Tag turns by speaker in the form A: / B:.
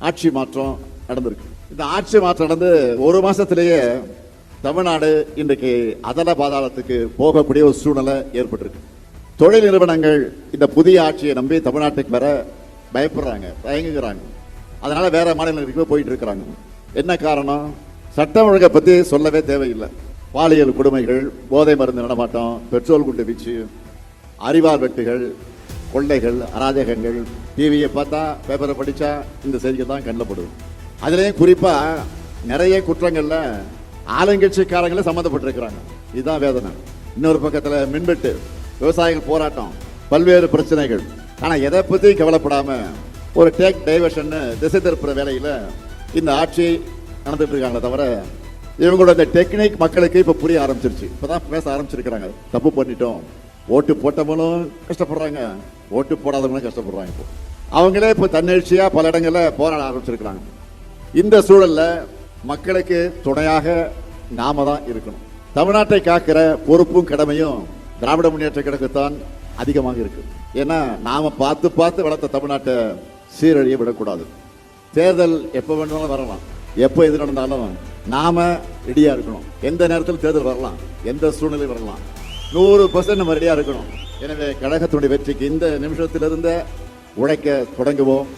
A: ஆட்சி மாற்றம் நடந்திருக்கு. இந்த ஆட்சி மாற்றம் நடந்து ஒரு மாசத்திலேயே தமிழ்நாடு இன்றைக்கு அதல பாதாளத்துக்கு போகக்கூடிய ஒரு சூழ்நிலை ஏற்பட்டிருக்கு. தொழில் நிறுவனங்கள் இந்த புதிய ஆட்சியை நம்பி தமிழ்நாட்டுக்கு வர பயப்படுறாங்க, தயங்குகிறாங்க. அதனால வேற மாநிலங்களுக்கு போயிட்டு இருக்கிறாங்க. என்ன காரணம்? சட்டம் ஒழுங்கை பத்தி சொல்லவே தேவையில்லை. பாலியல் கொடுமைகள், போதை மருந்து நடமாட்டம், பெட்ரோல் குண்டு வீச்சு, அறிவால் வெட்டுகள், கொள்ளைகள், அராஜகங்கள், டிவியை பார்த்தா பேப்பரை படிச்சா இந்த செய்திகள் தான் கண்ணில் படுது. அதுலேயும் குறிப்பா நிறைய குற்றங்கள்ல ஆளுங்கட்சிக்காரங்களே சம்மந்தப்பட்டிருக்கிறாங்க. இதுதான் வேதனை. இன்னொரு பக்கத்துல மின்வெட்டு, விவசாயிகள் போராட்டம், பல்வேறு பிரச்சனைகள். ஆனா எதை பத்தி கவலைப்படாம ஒரு டேக் டைவர்ஷன், திசை திருப்புற வேலையில இந்த ஆட்சி நடந்துட்டு இருக்காங்க. தவிர இவங்களோட இந்த டெக்னிக் மக்களுக்கு இப்ப புரிய ஆரம்பிச்சிருச்சு. இப்பதான் பேச ஆரம்பிச்சிருக்கிறாங்க. தப்பு பண்ணிட்டோம், ஓட்டு போட்டவங்களும் கஷ்டப்படுறாங்க, ஓட்டு போடாதவங்களும் கஷ்டப்படுறாங்க. இப்போ அவங்களே இப்ப தன்னெழுச்சியா பல இடங்கள்ல போராட ஆரம்பிச்சிருக்கிறாங்க. இந்த சூழல்ல மக்களுக்கு துணையாக நாம தான் இருக்கணும். தமிழ்நாட்டை காக்கிற பொறுப்பும் கடமையும் திராவிட முன்னேற்ற கழகத்தான் அதிகமாக இருக்கு. ஏன்னா நாம பார்த்து பார்த்து வளர்த்த தமிழ்நாட்டை சீரழிய விடக்கூடாது. தேர்தல் எப்ப வேணாலும் வரலாம், எப்போ எது நடந்தாலும் நாம ரெடியா இருக்கணும். எந்த நேரத்தில் தேர்தல் வரலாம், எந்த சூழ்நிலை வரலாம், 100% நம்ம ரெடியா இருக்கணும். எனவே கழகத்துடைய வெற்றிக்கு இந்த நிமிஷத்திலிருந்து உழைக்க தொடங்குவோம்.